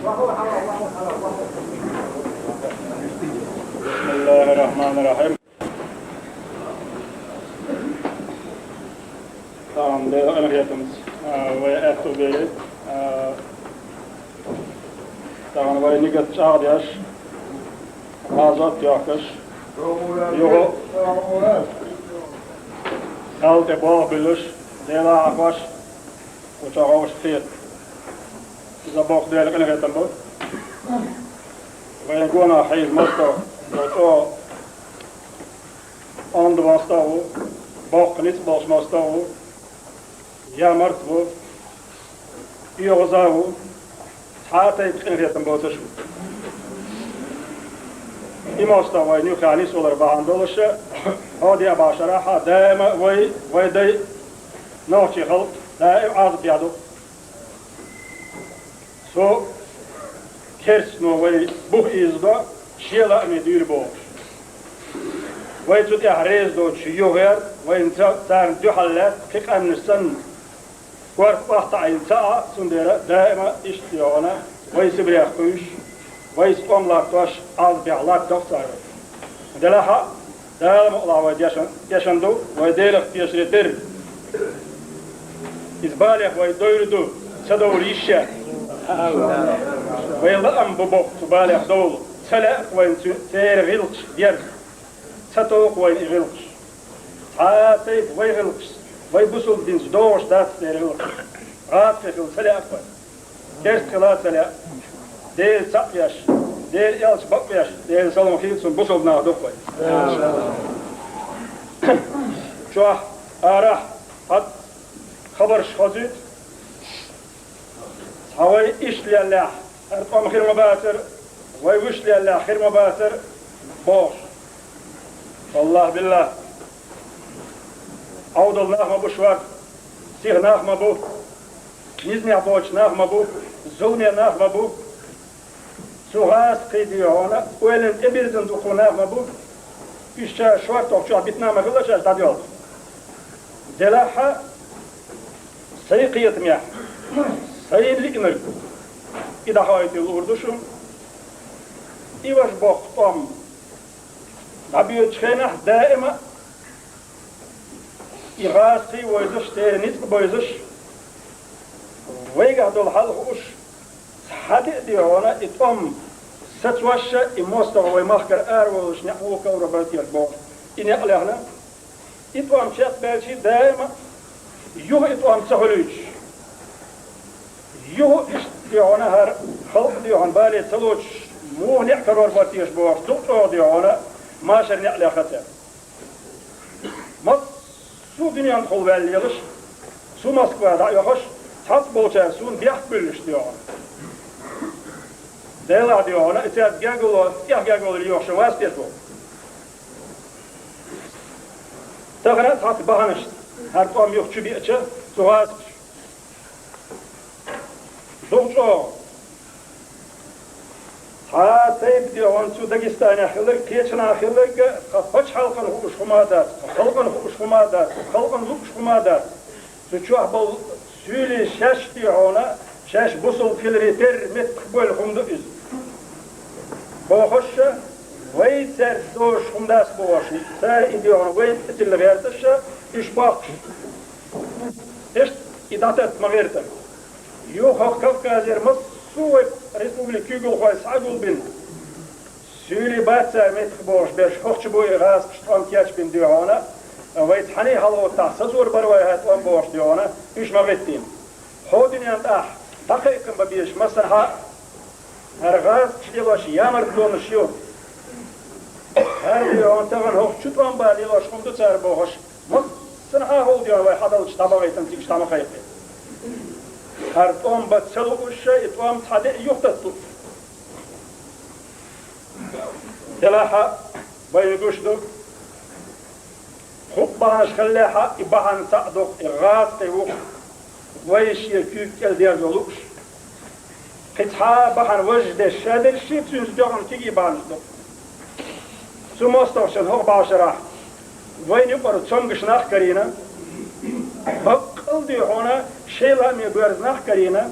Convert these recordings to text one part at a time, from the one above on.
بسم الله الرحمن الرحيم. Tamam, det är enhetens vad är ett och det tamam vad är nigat chardias azat yakas yo allt är bra bilus det är akwas och så har vi إذا باخذ ذلك أنا هتنبه ويكون حيز مستوى وتو عند مستوى باخ نسبة مستوى يا مرتبو يغزاو حتى يبقى هتنبه تشو مستوى نيوكاني سولر باندولش هذه أباشرة دائما ويدي نوشي خلق دائما عاطف يدو Så kersno vai buh izdo shela me dyr bo. Vai tut ya rez do chiyoger vai inta tar du halat fiq amn san war waqta inta sundera daima ishtiyana vai sibri khush vai sqom la tosh al bi'lat daftar. Dalaha daima Allah vai yashandu vai delak yashritir izbalih vai doyrudu sadawrisha ويلا أم ببوق تبالي خدول سلاق وين تير غلقش دير ستوق وين غلقش حاتيب وين غلقش وين بسول دينز دوش دات تير غلقش غات في سلاق وين كيرت خلات سلاق دير سقياش دير يالش بقياش دير سلام خيلسون بسول ناخدوك وين شوح آراح قد خبرش خزيت هواي إيش لله أرقام خير مباتر ويوش لله خير مباتر باش والله بالله عود الله ما بشوار سيغ ناخ ما بو نزني عطوش ناخ ما بو زوني ناخ ما بو سوغاس قيدي هونا ويلن إبيرزن دخو ناخ ما بو إيش شوار توقشوها بيتنا ما غلاش أجداد دلاحة سيقية مياه سيد لكنر إذا حايت الأردشم إيواش بوقتهم نبيوت خينح دائما إغاثي ويزش تيرنيت بويزش ويقعدوا الحلقوش حدق ديوانا إتهم ستوشة إموستوى ويمخكر أروش نحوكا ورباتي البوغ إن يقلعنا إتهم شاق بالشي دائما يوه إتهم سهلوش يو استيعنا هر خلق ديوان بالي تلوش مو نحكر ورباتيش بوش دكتور ديوانا ما شر نعلي خطر ما سو دنيا نخل باليلش سو مسكوا دا يخش تحط بوشا سون بيحبلش ديوانا ديلا ديوانا اتاد جاغولو جاغولو اليوش واستيش بو تغرى تحط بهانش هر طوام يخشو بيأتش سواس دكتور حاتيب ديوان سو داغستان خلق كيچنا خلق خفش حلقن خوش خمادات خلقن خوش خمادات خلقن خوش خمادات سوچو بل سولي شاش ديوانا شاش بوصل فيلريتر متقبل خمدو از بوخش ويتر دوش خمداس بوشي ساي ديوان وين تلغيرتش ايش باقش ايش اداتت مغيرتك يو خاف كافكازير مصوب ريسبوبليك كيغول خايس عقل بن سولي باتسر متخبوش باش خوش بوي غاس شطام كياش بن ديوانا ويتحني هالو تحسزور برواي هات وان بوش ديوانا ايش ما غتين خودين ينتاح دقيقا ببيش مثلا هرغاس تشيلوش يامر دون الشيو هر ديوان تغن هوش شطام باليلوش خمدو تسار بوش مثلا هول ديوان وي حدالش تباغيتن تيكش تاما خيقين هر طوم بتسلو الشيء طوم تحدي يختطو تلاحة بيقوش دوك خبانش خلاحة إبهان صعدوك إغاث تيوك ويش يكيك الدير دولوكش قطعة بحن وجد الشادر شيء تنس جوغن تيجي بانش دوك سو مستوشن هو بعشرة وين يقرأ تسونغش ناخ كرينا بقل دي هنا شيء لا ميبرز ناخ كرينا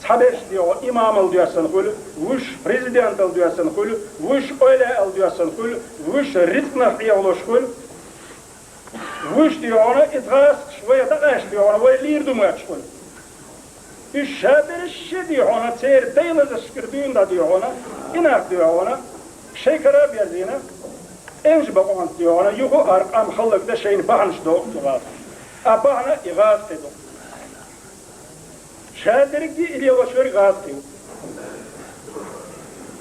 Sabeş diyor, imam ol diyorsun kulu, vuş prezident ol diyorsun kulu, vuş öyle ol diyorsun kulu, vuş ritmah yavluş kulu, vuş diyor ona itras şvaya da kaç diyor ona, ve lirdum kaç kulu. Üç şabir diyor ona, seyir deyilerde şükürdüğünde diyor ona, inak diyor ona, şey karar verdiğine, enci bakıman diyor ona, yuhu arkam hallıkta şeyini bağınış doğuktular. Bağına igaz dedi. Şəhərlərik ki, ilə başları qaz qıyım.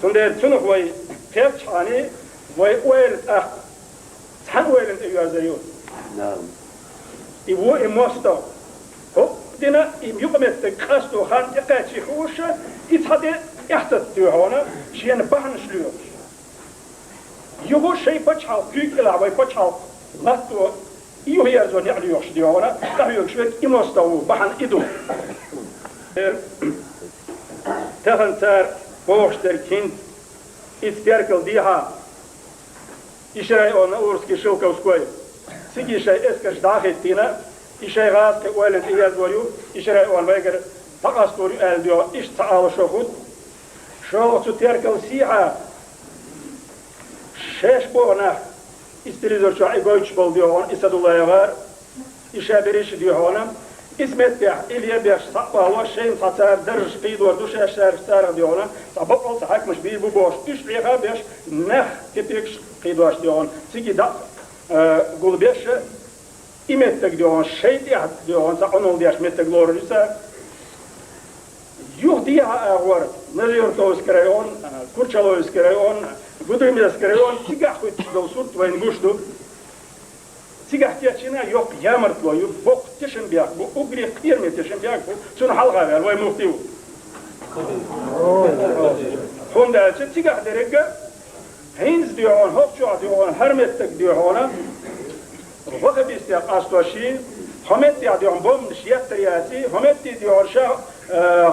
Sonra tünük vay qeyb çani, vay oyelid əx, sən oyelid evazə yok. İvo imosta. Hop, dina yuqametdə qasto xan iqaçı xuşa, ithade ihtat diyor ona, şeyini bağınışlıyor. Yuhu şey paçal, büyük ilavay paçal, latto, yuhu yerzon yağlıyor diyor ona, kahıyor şüvek imosta o, bağın idu. Tehenter boğuştur kind isterkel diha işay ona urski şilkovskoy sigi işay eskaş dahittina işay gaz ke oelen iyaz varyu işay on veger takas varyu el diyor iş taal şohut şol tuterkel siha şeş bona istilizor şu egoyç bol diyor on isadullah var işay biriş diyor ona İsmet Bey, İlya Bey, sabahlar şeyin satar, dırış, qidor, duş eşler, sarı diyorlar. Sabah olsa hakmış bir bu boş. Üç liha beş, neh tepek qidor diyorlar. Sigi da, gul beş, imettek diyorlar, şey diyorlar, sa onul diyaş mettek loruysa. Yuh diya ağır, neliyorto iskarayon, kurçalo iskarayon, gudrimi iskarayon, sigah kut dolsurt vayn guştu. Sigah geçine yok yamırtlo, yok bok tişin biyak, bu ugri qirmi tişin biyak, bu şunu halga ver, vay muhtivu. Honda elçe sigah derege, heinz diyor on, hokçu diyor on, hermettek diyor ona, vakı bistiyak astoşi, hamet diyor on, bom nişiyat teriyasi, hamet diyor şah,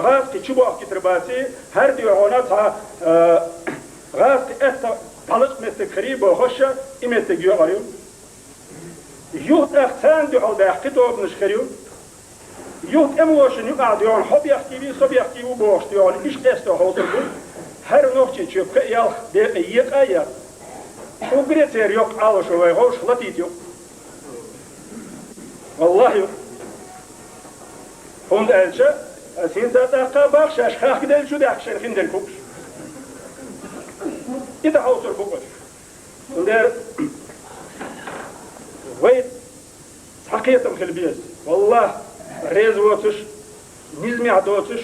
gaz ki çubuğ kitirbasi, her diyor ona ta, gaz ki etta balık mettek kribo, hoşa, imettek diyor arıyor. Yuht aksan diyor halde kitap nişkeriyor. Yuht emoşun yuqad diyor hob yaktivi sob yaktivi boş diyor iş testo holdur bu. Her nokçe çöpke yal de yıkaya. O greter yok alış ve hoş latit yok. Vallahi yok. Hond elçe sen taqa baxşaş xaqdel şu da akşer khinden kuks. İda holdur bu. Onder ويت حقيقة خلبيز والله ريز واتش نزمي عدواتش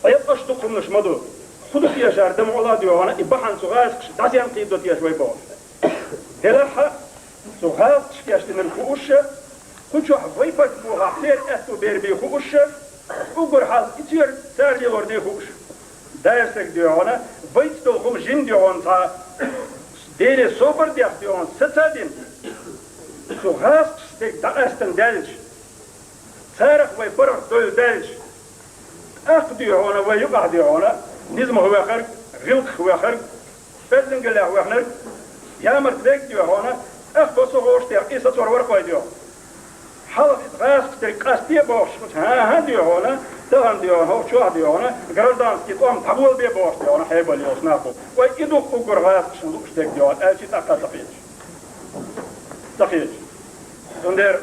أيضاش تقومنش مدو خدو فيها شاردم والله ديوانا إباحان سغاز داسيان قيدو تيا شوي باوش هلاحا سغاز شكاشتن الخوشة خدشو حفيفت بوها حتير أستو بيربي خوشة وقر حاز إتير سارجي وردي خوش دايستك ديوانا ويت تلقم جن ديوان تا ديري صوبر ديخ ديوان ستادين Zo haast steekt dat is een delge. Zerig wij burg dol delge. Echt die honen wij ook die honen. Niet meer weger, wild weger, peddingelig weger. Ja maar trek die honen. Echt wat zo hoort is dat waar werk wij die. Half het haast steekt kastie boos. Ha die honen. Dan die honen hoort zo die honen. Grandan skit om tabul bij boos die honen hebben die snappen. Wij ieder ook haast steekt die honen. Als je dat kan صحيح. وندير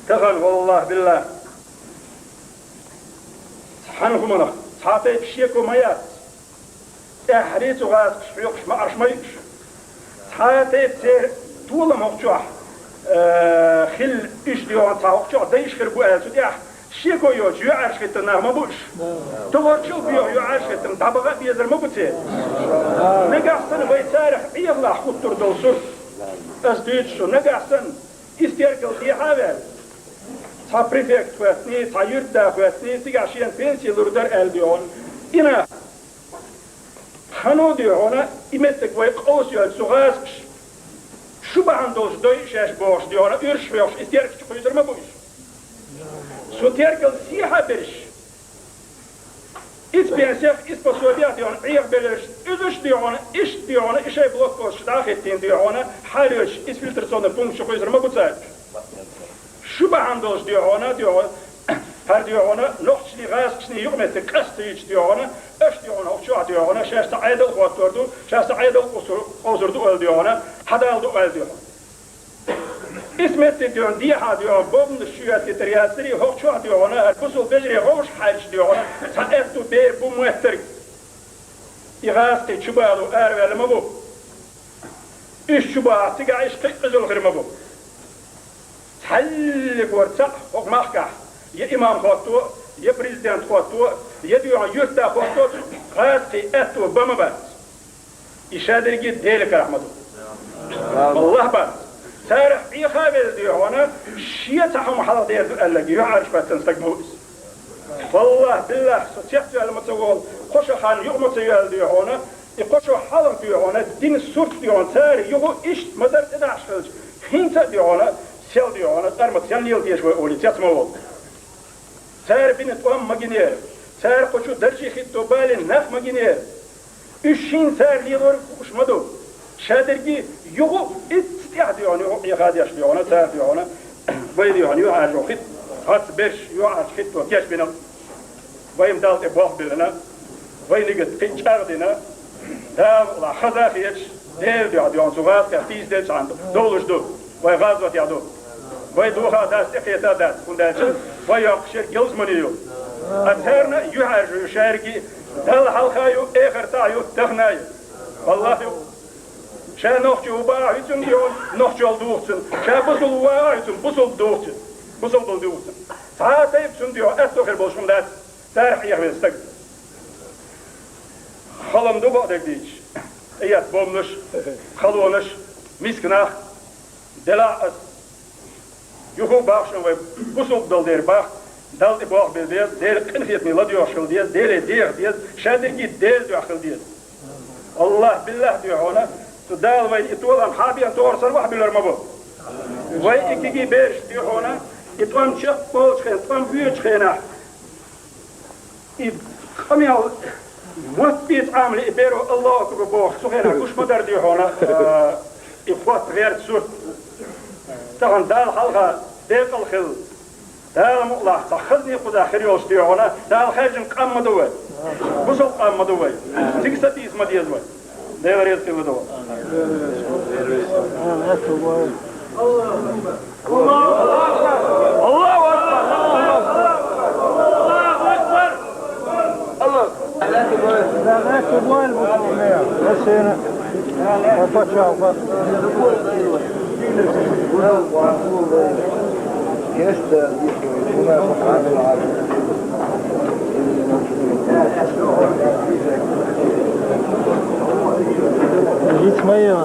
تغل والله بالله حنكم أنا صحاتي بشيكو ميات احريت وغاز شيوخش ما عرش ميكش صحاتي بسير طول مقجوح خل إيش ديوان تاوقجوح دايش خربو أهلتو ديح شيكو يوجو عرش خيطن ما بوش تغرشو بيو يو عرش خيطن دابغا بيزر مبوتي نقاحسن بيتارح إيغلا خطر دلسور as Duitsu nagaxsan isterkel die havel. Ta prefect vetni, ta yurtda vetni, sigaşiyen pensiyalar eldiyon. İna xano diyor ona imettek vay qosiyal suğas. Şu bahandos doyşaş boş diyor ona ürş veyoş isterkel çıkıyırma bu iş. Soterkel siha beriş. İspensef ispasobiyat diyor, ayık belirş, üzüş diyor ona, iş diyor ona, işe blok koş, dahil diyor ona, halüş, isfiltrasyonu punkt şu koyuzurma bu sayı. Şu bahandos diyor ona, diyor, Her diyor ona, nohçili gazkışını yükmeti, kastı hiç diyor ona, öş diyor ona, okçu diyor ona, şahsı aydıl kuvvetlerdu, şahsı aydıl ozurdu öl diyor ona, hadaldı öl diyor. İsmetli diyor, diha diyor, bomlu şüyet getiriyatları, okçu diyor ona, her kusul becri hoş hariç diyor ona, sen ettu bey bu muhtir. İğazkı çubalı ervelimi bu. Üç çubağı, tıga işkı üzülgürümü bu. Halli görse hokmakka. Ya imam hotu, ya prezident hotu, ya diyor yurtta hotu, gazkı ettu bama bat. İşadirgi delik rahmatu. Allah bat. Sarih ihavel diyor ona, şiyetahum halak diye düellegi, yuharışbatten stakmuz. Vallahi billah, sosyetü el-mutegol, koşu han yu'mutegol diyor ona, koşu halak diyor ona, din surt diyor ona, sarih yuhu işt madar edaş kılıç. Hinta diyor ona, sel diyor ona, darmat sen yıl diye şöyle oli, tiyatma ol. Sarih binet oğam maginer, sarih koşu derci hitto balin naf maginer. Üşin sarih yılor kuşmadı. Şadirgi yuhu istiyah diyor ona, ihadiyaş diyor ona, sarih diyor ona. Böyle diyor ona, yuharcı o hit. Hat beş yuharcı hitto, keş benim. Vayım dalt boğ bilene, vay nigit kıçardına, da xazakhiyeç, dev diyor, suğaz kaftiz del çandı, doluşdu, vay gazvat yadı, vay duha das, ekiyeta das, kundaçın, vay yakışır gılzmanıyor. Atherna yuharcı şergi, dal halkayu, ekirtayu, tıhnayı. Vallahi, şer nohçu ubağı için diyor, nohçu olduğu için, şer busul ubağı için, busul doğu için, busul bulduğu için. Saat ayıpsın diyor, et dokir bolşumdat. Tarih yahvestek. Halamda bu adekdiç. Eyat bomluş, halvonuş, miskinah, delağız. Yuhu bakşın ve busul dal der bak, dal di bağ bildiyiz, der kınfiyetini la diyor şıl diyiz, deli diyor diyiz, şadirgi del diyor şıl diyiz. Allah billah diyor ona, su dal ve ituğulan habiyen doğrusan vah bilir mi bu? Ve ikigi beş diyor ona, ituğum çık, bol çıkın, ituğum büyü çıkına. خميال مثبت عامل إبرو الله كبوح سخيرة كوش مدر دي هنا إخوات غير سورت تغن دال حلقة ديق الخل دال مقلع تخذني قد آخر يوش دي هنا دال خارجن قام مدوي بسل قام مدوي تكسة اسم ديزوي ديل ريز كيلو دو الله لا تبغى المسلمين بس هنا وفتشوا يستا هنا عن العالم جيت مية